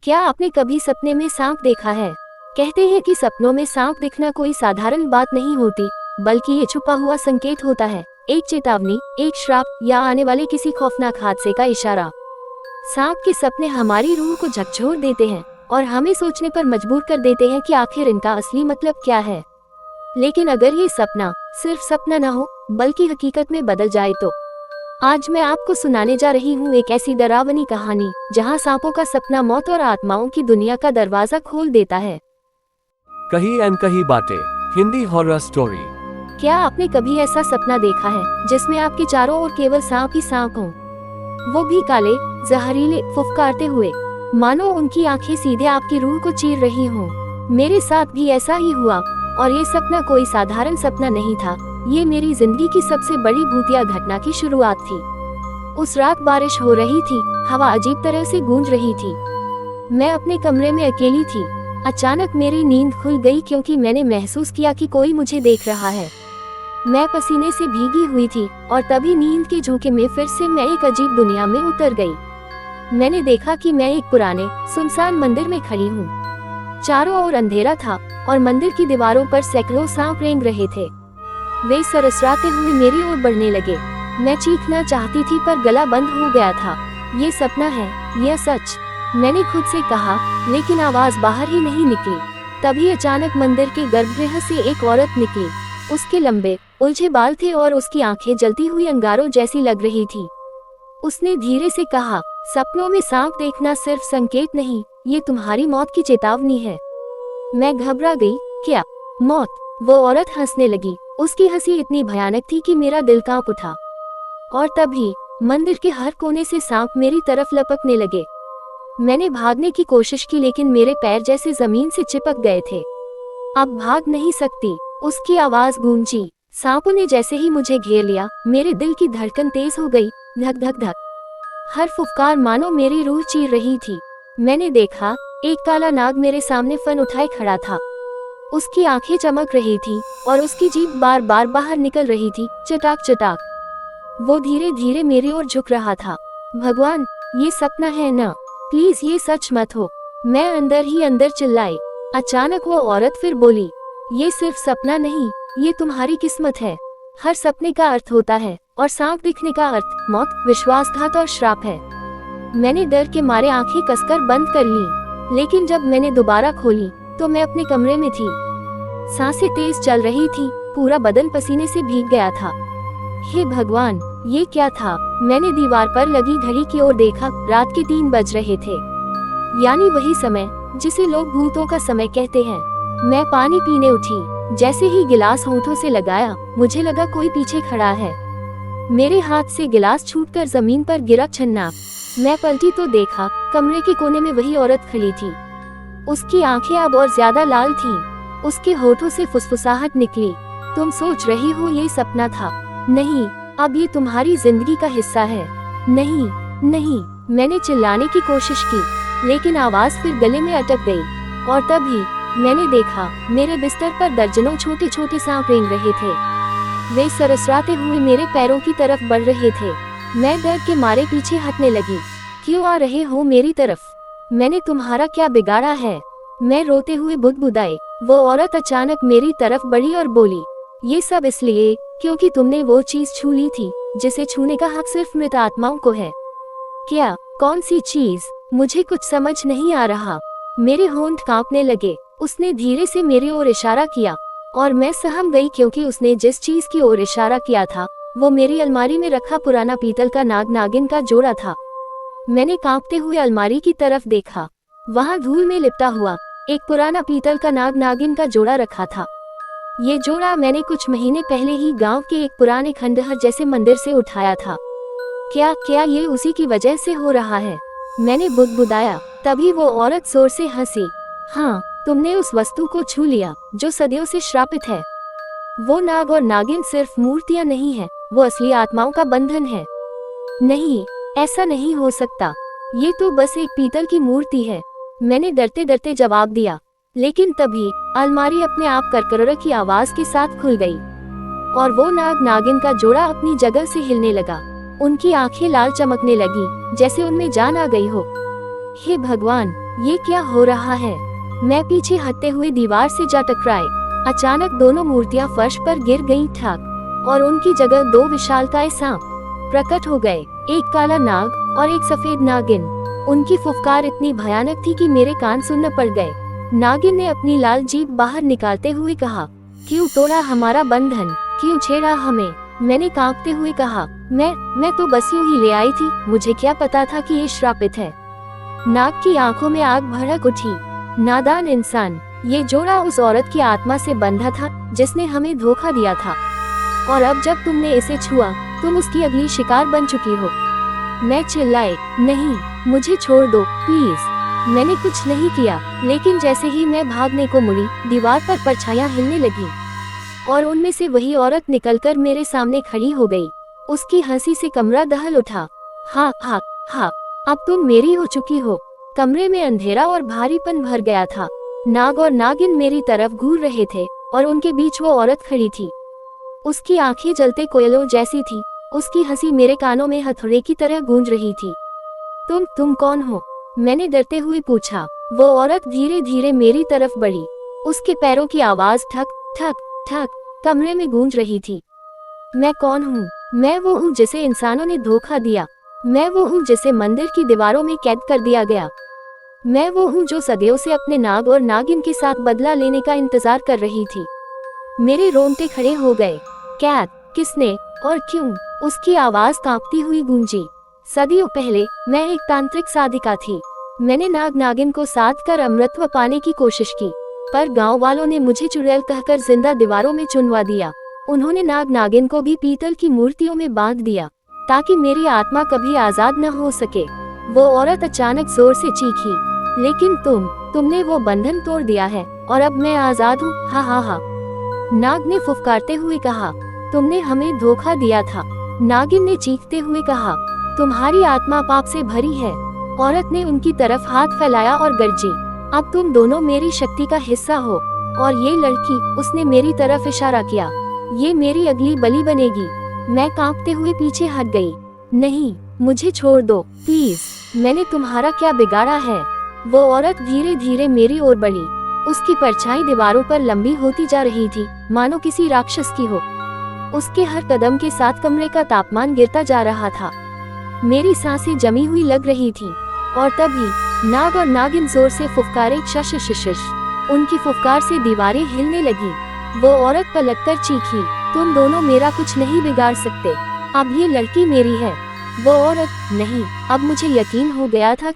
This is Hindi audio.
क्या आपने कभी सपने में सांप देखा है? कहते हैं कि सपनों में सांप दिखना कोई साधारण बात नहीं होती, बल्कि ये छुपा हुआ संकेत होता है। एक चेतावनी, एक श्राप या आने वाले किसी खौफनाक हादसे का इशारा। सांप के सपने हमारी रूह को झकझोर देते हैं और हमें सोचने पर मजबूर कर देते हैं कि आखिर इनका असली मतलब क्या है। लेकिन अगर ये सपना सिर्फ सपना न हो, बल्कि हकीकत में बदल जाए तो? आज मैं आपको सुनाने जा रही हूँ एक ऐसी डरावनी कहानी जहाँ सांपों का सपना मौत और आत्माओं की दुनिया का दरवाजा खोल देता है। कही अनकही बातें, हिंदी हॉरर स्टोरी। क्या आपने कभी ऐसा सपना देखा है जिसमें आपके चारों ओर केवल सांप ही सांप हों? वो भी काले, जहरीले, फुफकारते हुए, मानो उनकी आंखें सीधे आपकी रूह को चीर रही हों। मेरे साथ भी ऐसा ही हुआ, और ये सपना कोई साधारण सपना नहीं था। ये मेरी जिंदगी की सबसे बड़ी भूतिया घटना की शुरुआत थी। उस रात बारिश हो रही थी, हवा अजीब तरह से गूंज रही थी। मैं अपने कमरे में अकेली थी। अचानक मेरी नींद खुल गई क्योंकि मैंने महसूस किया कि कोई मुझे देख रहा है। मैं पसीने से भीगी हुई थी और तभी नींद के झोंके में फिर से मैं एक अजीब दुनिया में उतर गई। मैंने देखा कि मैं एक पुराने, सुनसान मंदिर में खड़ी हूँ। चारों ओर अंधेरा था और मंदिर की दीवारों पर सैकड़ों सांप रेंग रहे थे। वे सरसराते हुए मेरी ओर बढ़ने लगे। मैं चीखना चाहती थी पर गला बंद हो गया था। ये सपना है या सच? मैंने खुद से कहा, लेकिन आवाज बाहर ही नहीं निकली। तभी अचानक मंदिर के गर्भगृह से एक औरत निकली। उसके लंबे, उलझे बाल थे और उसकी आंखें जलती हुई अंगारों जैसी लग रही थी। उसने धीरे से कहा, सपनों में सांप देखना सिर्फ संकेत नहीं, ये तुम्हारी मौत की चेतावनी है। मैं घबरा गई। क्या मौत? वो औरत हंसने लगी। उसकी हंसी इतनी भयानक थी कि मेरा दिल कांप उठा। और तभी मंदिर के हर कोने से सांप मेरी तरफ लपकने लगे। मैंने भागने की कोशिश की, लेकिन मेरे पैर जैसे जमीन से चिपक गए थे। अब भाग नहीं सकती, उसकी आवाज गूंजी। सांपों ने जैसे ही मुझे घेर लिया, मेरे दिल की धड़कन तेज हो गई, धक धक धक। हर फुफकार मानो मेरी रूह चीर रही थी। मैंने देखा, एक काला नाग मेरे सामने फन उठाए खड़ा था। उसकी आंखें चमक रही थी और उसकी जीभ बार बार बाहर निकल रही थी, चटाक चटाक। वो धीरे धीरे मेरी ओर झुक रहा था। भगवान, ये सपना है ना? प्लीज ये सच मत हो। मैं अंदर ही अंदर चिल्लाई। अचानक वो औरत फिर बोली, ये सिर्फ सपना नहीं, ये तुम्हारी किस्मत है। हर सपने का अर्थ होता है, और सांप दिखने का अर्थ मौत, विश्वासघात और श्राप है। मैंने डर के मारे आंखें कसकर बंद कर ली, लेकिन जब मैंने दोबारा खोली तो मैं अपने कमरे में थी। सांसें तेज चल रही थी, पूरा बदन पसीने से भीग गया था। हे भगवान, ये क्या था? मैंने दीवार पर लगी घड़ी की ओर देखा। रात के 3 बज रहे थे, यानी वही समय जिसे लोग भूतों का समय कहते हैं। मैं पानी पीने उठी। जैसे ही गिलास होंठों से लगाया, मुझे लगा कोई पीछे खड़ा है। मेरे हाथ से गिलास छूटकर जमीन पर गिरा छन्ना। मैं पलटी तो देखा, कमरे के कोने में वही औरत खड़ी थी। उसकी आंखें अब और ज्यादा लाल थीं। उसके होठों से फुसफुसाहट निकली, तुम सोच रही हो ये सपना था? नहीं, अब ये तुम्हारी जिंदगी का हिस्सा है। नहीं, नहीं। मैंने चिल्लाने की कोशिश की, लेकिन आवाज फिर गले में अटक गई। और तभी मैंने देखा, मेरे बिस्तर पर दर्जनों छोटे छोटे सांप रेंग रहे थे। वे सरसराते हुए मेरे पैरों की तरफ बढ़ रहे थे। मैं डर के मारे पीछे हटने लगी। क्यों आ रहे हो मेरी तरफ? मैंने तुम्हारा क्या बिगाड़ा है? मैं रोते हुए बुदबुदाई। वो औरत अचानक मेरी तरफ बढ़ी और बोली, ये सब इसलिए क्योंकि तुमने वो चीज छू ली थी जिसे छूने का हक सिर्फ मृत आत्माओं को है। क्या? कौन सी चीज? मुझे कुछ समझ नहीं आ रहा। मेरे होंठ कांपने लगे। उसने धीरे से मेरी ओर इशारा किया और मैं सहम गई, क्योंकि उसने जिस चीज की ओर इशारा किया था वो मेरी अलमारी में रखा पुराना पीतल का नाग नागिन का जोड़ा था। मैंने कांपते हुए अलमारी की तरफ देखा। वहां धूल में लिपटा हुआ एक पुराना पीतल का नाग नागिन का जोड़ा रखा था। ये जोड़ा मैंने कुछ महीने पहले ही गांव के एक पुराने खंडहर जैसे मंदिर से उठाया था। क्या ये उसी की वजह से हो रहा है? मैंने बुदबुदाया। तभी वो औरत जोर से हंसी। हाँ, तुमने उस वस्तु को छू लिया जो सदियों से श्रापित है। वो नाग और नागिन सिर्फ मूर्तियां नहीं है, वो असली आत्माओं का बंधन है। नहीं, ऐसा नहीं हो सकता। ये तो बस एक पीतल की मूर्ति है, मैंने डरते डरते जवाब दिया। लेकिन तभी अलमारी अपने आप करकरर की आवाज के साथ खुल गई और वो नाग नागिन का जोड़ा अपनी जगह से हिलने लगा। उनकी आंखें लाल चमकने लगी, जैसे उनमें जान आ गई हो। हे भगवान, ये क्या हो रहा है। मैं पीछे हटते हुए दीवार से जा टकराए। अचानक दोनों मूर्तियां फर्श पर गिर गईं ठाक, और उनकी जगह दो विशालकाय सांप प्रकट हो गए, एक काला नाग और एक सफेद नागिन। उनकी फुफकार इतनी भयानक थी कि मेरे कान सुन्न पड़ गए। नागिन ने अपनी लाल जीभ बाहर निकालते हुए कहा, क्यों तोड़ा हमारा बंधन, क्यों छेड़ा हमें। मैंने कांपते हुए कहा, मैं तो बस यूं ही ले आई थी, मुझे क्या पता था कि ये श्रापित है। नाग की आंखों में आग भड़क उठी। नादान इंसान, ये जोड़ा उस औरत की आत्मा से बंधा था जिसने हमें धोखा दिया था, और अब जब तुमने इसे छुआ तुम उसकी अगली शिकार बन चुकी हो। मैं चिल्लाए, नहीं, मुझे छोड़ दो प्लीज। मैंने कुछ नहीं किया, लेकिन जैसे ही मैं भागने को मुड़ी, दीवार पर परछाइयां हिलने लगी, और उनमें से वही औरत निकलकर मेरे सामने खड़ी हो गई। उसकी हंसी से कमरा दहल उठा। हाँ हाँ हाँ, अब तुम मेरी हो चुकी हो। कमरे में अंधेरा और भारीपन भर गया था। नाग और नागिन मेरी तरफ घूर रहे थे, और उनके बीच वो औरत खड़ी थी। उसकी आंखें जलते कोयलों जैसी थी। उसकी हंसी मेरे कानों में हथौड़े की तरह गूंज रही थी। तुम कौन हो? मैंने डरते हुए पूछा। वो औरत धीरे धीरे मेरी तरफ बढ़ी। उसके पैरों की आवाज ठक ठक ठक कमरे में गूंज रही थी। मैं कौन हूँ? मैं वो हूँ जिसे इंसानों ने धोखा दिया। मैं वो हूँ जिसे मंदिर की दीवारों में कैद कर दिया गया। मैं वो हूँ जो सदियों से अपने नाग और नागिन के साथ बदला लेने का इंतजार कर रही थी। मेरे रोंगटे खड़े हो गए। कैद? किसने और क्यों? उसकी आवाज कांपती हुई गूंजी। सदियों पहले मैं एक तांत्रिक साधिका थी। मैंने नाग नागिन को साध कर अमृतत्व पाने की कोशिश की, पर गांव वालों ने मुझे चुड़ैल कहकर जिंदा दीवारों में चुनवा दिया। उन्होंने नाग नागिन को भी पीतल की मूर्तियों में बांध दिया, ताकि मेरी आत्मा कभी आजाद न हो सके। वो औरत अचानक जोर से चीखी, लेकिन तुमने वो बंधन तोड़ दिया है, और अब मैं आजाद हूँ। हा हा हा। नाग ने फुफकारते हुए कहा, तुमने हमें धोखा दिया था। नागिन ने चीखते हुए कहा, तुम्हारी आत्मा पाप से भरी है। औरत ने उनकी तरफ हाथ फैलाया और गरजी, अब तुम दोनों मेरी शक्ति का हिस्सा हो। और ये लड़की, उसने मेरी तरफ इशारा किया, ये मेरी अगली बलि बनेगी। मैं कांपते हुए पीछे हट गई। नहीं, मुझे छोड़ दो प्लीज। मैंने तुम्हारा क्या बिगाड़ा है? वो औरत धीरे धीरे मेरी ओर बढ़ी। उसकी परछाई दीवारों पर लंबी होती जा रही थी, मानो किसी राक्षस की हो। उसके हर कदम के साथ कमरे का तापमान गिरता जा रहा था। मेरी सांसें जमी हुई लग रही थी, और तभी नाग और नागिन जोर से फुफकारे, शश शश। उनकी फुफकार से दीवारें हिलने लगी। वो औरत पलटकर चीखी, तुम दोनों मेरा कुछ नहीं बिगाड़ सकते। अब ये लड़की मेरी है। वो औरत, नहीं, अब मुझे यकीन हो गया था